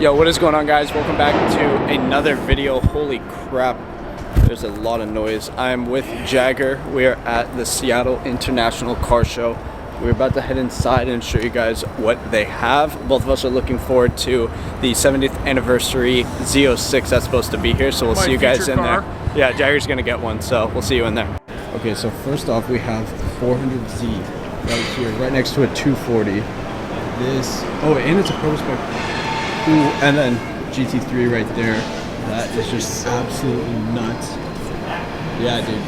Yo, what is going on, guys? Welcome back to another video. Holy crap, there's a lot of noise. I'm with Jagger. We are at the Seattle International Car Show. We're about to head inside and show you guys what they have. Both of us are looking forward to the 70th anniversary Z06 that's supposed to be here, so we'll see you guys in there. Yeah, Jagger's gonna get one, so we'll see you in there. Okay, so first off, we have 400Z right here, right next to a 240. And it's a Pro Spec. Ooh, and then GT3 right there. That is just absolutely nuts. Yeah, dude.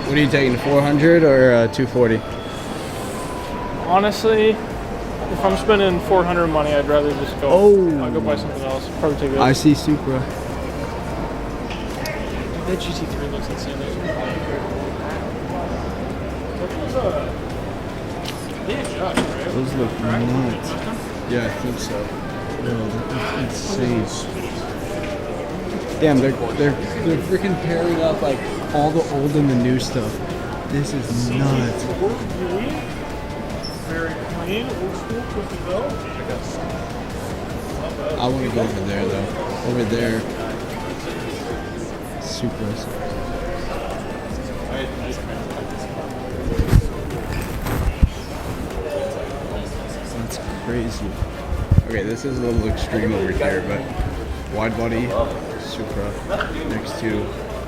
What are you taking, 400 or 240? Honestly, if I'm spending 400 money, I'd rather just go. I'll go buy something else. Probably take it. IC Supra. That GT3 looks insane. They adjust, right? Those look nuts. Yeah, I think so. Bro, that's insane. Damn, they're freaking pairing up like all the old and the new stuff. This is nuts. Very clean, old school, quick to go. I want to go over there though. Over there. Supras. That's crazy. Okay, this is a little extreme over here, but wide body Supra next to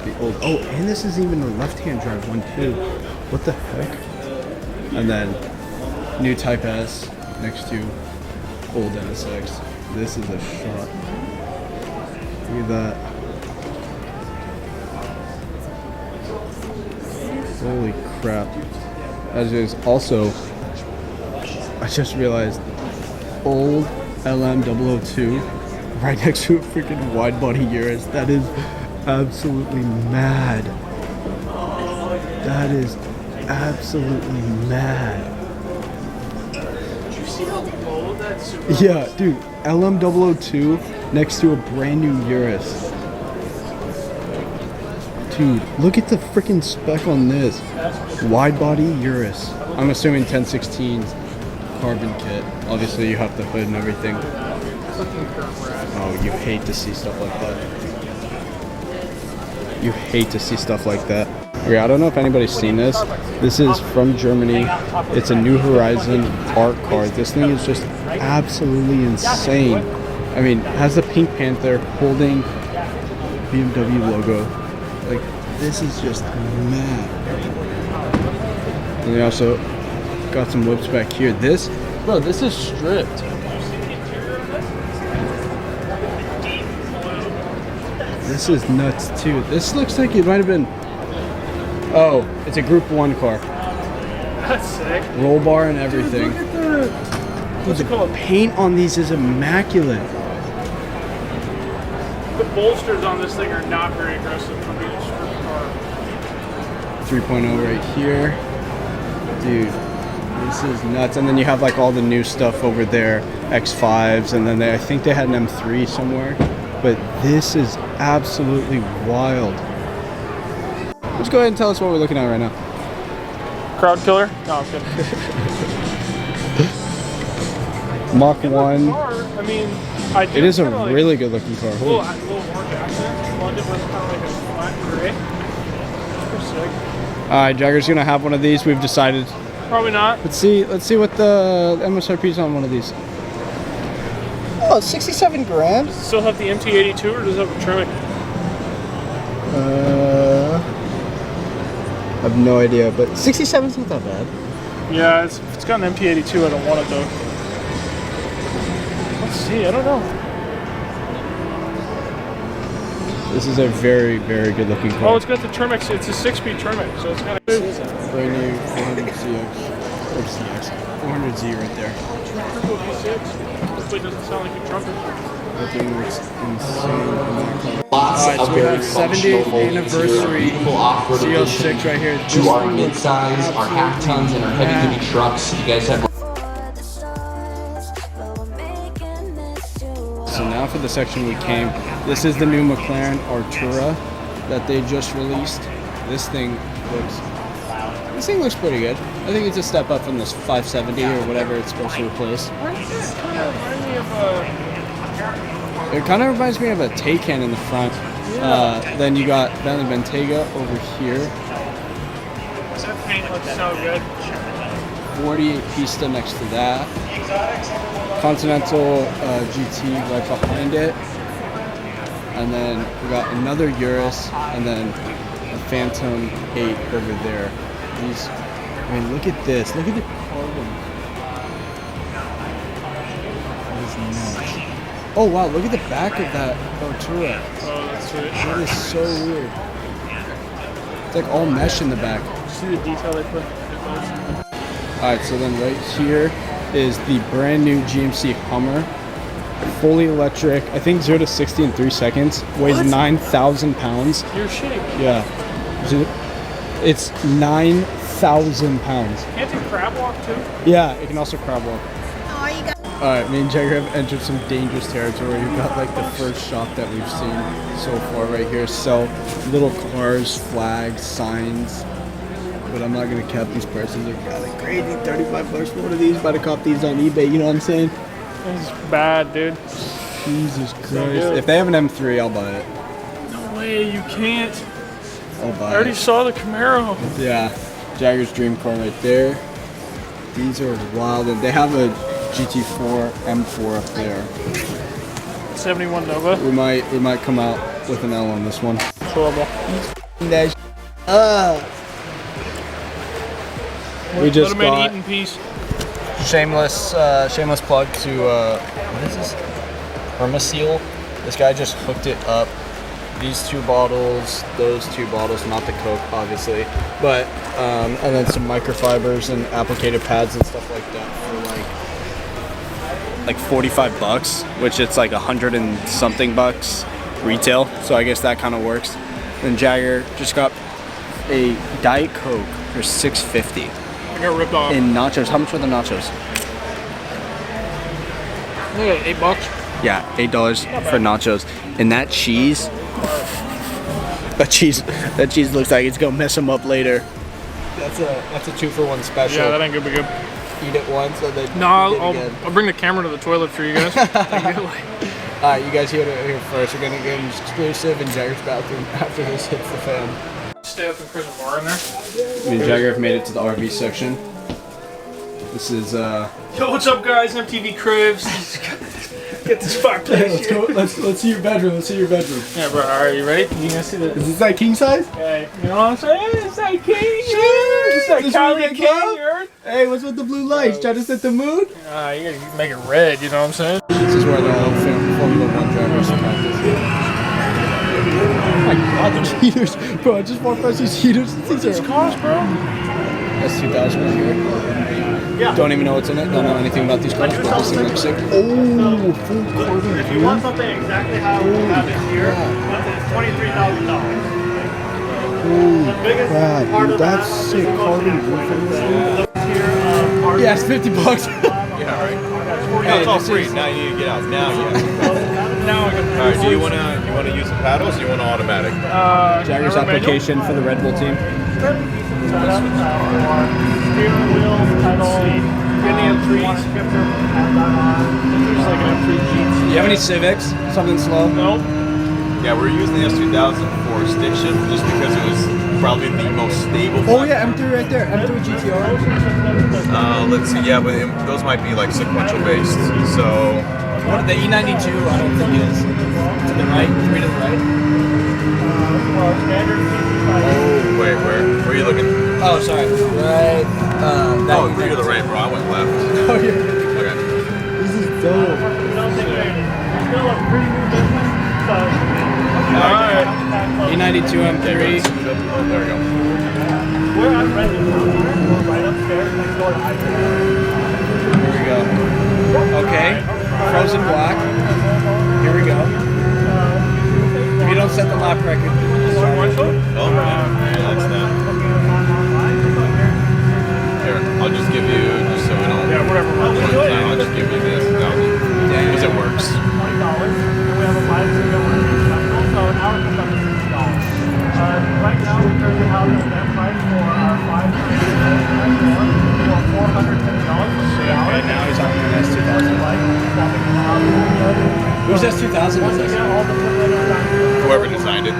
the old. Oh, and this is even a left-hand drive one too. What the heck? And then new Type S next to old NSX. This is a shot. Look at that. Holy crap. As is also, I just realized, old LM002 right next to a freaking wide body Urus. That is absolutely mad. That is absolutely mad. Did you see how low that Supra? Yeah, dude, LM002 next to a brand new Urus. Dude, look at the freaking spec on this. Wide body Urus. I'm assuming 1016's carbon kit. Obviously, you have the hood and everything. Oh, you hate to see stuff like that. You hate to see stuff like that. Okay, I don't know if anybody's seen this. This is from Germany. It's a New Horizon art car. This thing is just absolutely insane. I mean, it has the Pink Panther holding BMW logo. Like, this is just mad. And they also got some whips back here. This is stripped. This is nuts too. This looks like it might have been. Oh, it's a Group 1 car. That's sick. Roll bar and everything. Dude, look at Dude, the paint on these is immaculate. the bolsters on this thing are not very aggressive for being a stripped car. 3.0 right here. Dude, this is nuts. And then you have like all the new stuff over there. X5s, and then I think they had an M3 somewhere. But this is absolutely wild. Let's go ahead and tell us what we're looking at right now. Crowd killer? No, I'm kidding. Mach 1. Car, I mean, It is a really good looking car. Little orange accent. London was kind of like a flat gray. Super sick. Alright, Jagger's gonna have one of these. We've decided. Probably not. Let's see what the MSRP is on one of these. Oh, 67 grand. Does it still have the MT82 or does it have a Tremec? I have no idea, but 67's not that bad. Yeah, if it's got an MT82, I don't want it though. Let's see, I don't know. This is a very, very good looking car. Oh, it's got the Tremec. It's a 6-speed Tremec, so it's kind of. Brand new 400Z right there. Turbo V6. Hopefully it doesn't sound like a trumpet. That thing looks insane. Lots of So we very have 70th functional anniversary beautiful off-road Z06 edition right here. to our mid-size, our half tons, and our heavy-duty trucks. You guys have. So now for the section we came. This is the new McLaren Artura that they just released. This thing looks pretty good. I think it's a step up from this 570 or whatever it's supposed to replace. Why does this kind of remind me of It kind of reminds me of a Taycan in the front. Then you got Bentley Bentayga over here. That paint looks so good. 48 Pista next to that. Continental GT right behind it. And then we got another Urus and then a Phantom 8 over there. These, I mean, look at this. Look at the carbon. That is nuts. Oh wow, look at the back of that Artura. Oh, that's sweet. That is so weird. It's like all mesh in the back. See the detail they put? Alright, so then right here is the brand new GMC Hummer. Fully electric. I think 0 to 60 in 3 seconds. Weighs 9,000 pounds. You're shitting. Yeah. It's 9,000 pounds. Can't you crab walk too? Yeah, it can also crab walk. Oh, you got. Alright, me and Jagger have entered some dangerous territory. We've got like the first shop that we've seen so far right here. So little cars, flags, signs. But I'm not gonna cap these prices. They're kind of crazy. 35 bucks for one of these. About to cop these on eBay, you know what I'm saying? This is bad, dude. Jesus Christ. good. If they have an M3, I'll buy it. No way, you can't. I'll buy I already it. saw the Camaro. Yeah. Jagger's dream car right there. These are wild. And they have a GT4 M4 up there. 71 Nova. We might come out with an L on this one. Horrible. We just Let him got eat in peace. shameless plug to what is this? Permaseal. This guy just hooked it up. These 2 bottles, those 2 bottles, not the Coke obviously, but and then some microfibers and applicator pads and stuff like that for like 45 bucks, which it's like 100 and something bucks retail. So I guess that kind of works. Then Jagger just got a Diet Coke for $6.50. I got ripped off. In nachos. How much were the nachos? Look at $8. Yeah, $8 for nachos. And that cheese, that cheese looks like it's gonna mess them up later. That's a 2-for-1 special. Yeah, that ain't gonna be good. Eat it once and then No, eat it again. I'll bring the camera to the toilet for you guys. Alright, you guys hear it here first. We're gonna get an exclusive in Jagger's bathroom after this hits the fan. Stay up in prison bar in there. Me and Jagger have made it to the RV section. This is Yo, what's up, guys? MTV Cribs. Get this fireplace. let's go. Let's see your bedroom. Let's see your bedroom. Yeah, bro. Are you ready? You gonna see this? Is this like king size? Okay. You know what I'm saying? It's like king. Sure. It's like This Kylie really King. good, You heard? Hey, what's with the blue lights? Trying to set the mood? You gotta make it red. You know what I'm saying? This is where the Formula 1 drivers practice. Oh my god, there's heaters. Bro, I just walked past these heaters. These It's are cost, bro. That's 2000 right here. Yeah. Don't even know what's in it. Don't know anything about these cars, but this thing looks sick. Oh, full carbon. If you want something exactly how we have it here, it's $23,000. The biggest crap, part dude, of that's that sick is carbon the roof on this here, Yeah, it's 50 bucks. Yeah, right. Hey, It's all this free. is- Now you need to get out. Now, yeah. Now I can. All right. Do you wanna use the paddles? Or you want automatic? Jagger's application for the Red Bull team. steering wheel, pedal, Any M3s? Just like an M3 Do you have any Civics? Something slow? Nope. Yeah, we're using the S2000 for stick shift just because it was probably the most stable. Oh yeah, M3 right there. M3 GTR. Let's see. Yeah, but those might be like sequential based. So What the E92? I don't think is to the right. 3 to the right. oh wait, where are you looking? Oh, sorry. Right. That Oh, you're to the right, bro. I went left. Oh, yeah. Okay. This is dope. Alright. E92 M3. There we go. We're on Redmond. We're right upstairs next door to Ivory. Here we go. Okay. Frozen black. Here we go. If you don't set the lap record. Oh, yeah, that's that. Here, I'll just give you, just so we don't. Yeah, whatever. I'll just give you this. Because it works. $20. And we have a 5-0 special, so an hour comes up to $60. Right now, we currently have an event price for our 5 for $450 for 3 hours. Now he's on the S2000. Like, stopping in the house. S2000 Once is we get all the footwear done, Whoever designed it.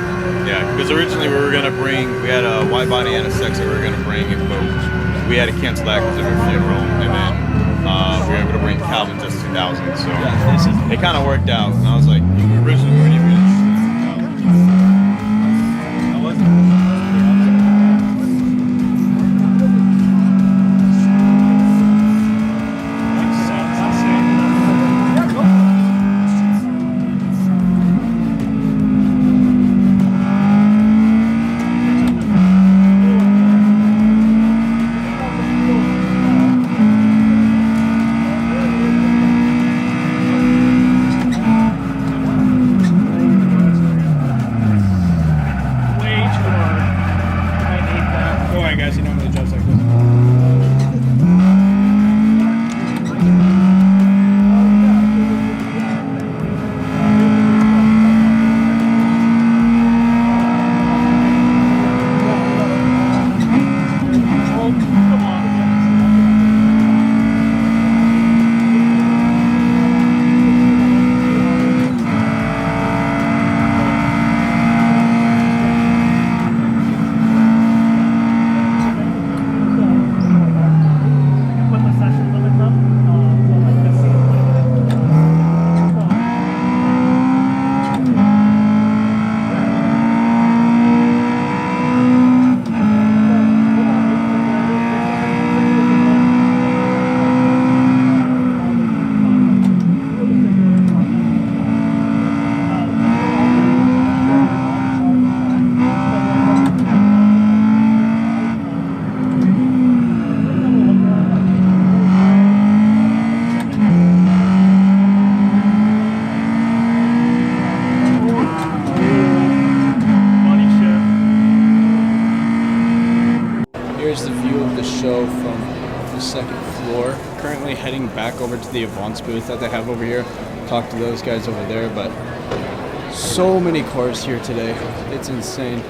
Yeah, because originally we were gonna bring, we had a wide body and a sex that we were gonna bring, but we had to cancel that because of her funeral, and then we were able to bring Calvin's S2000. So it kind of worked out. And I was like, originally we weren't even gonna use S2000. I wasn't. Here's the view of the show from the second floor. Currently heading back over to the Avance booth that they have over here. Talk to those guys over there, but so many cars here today. It's insane.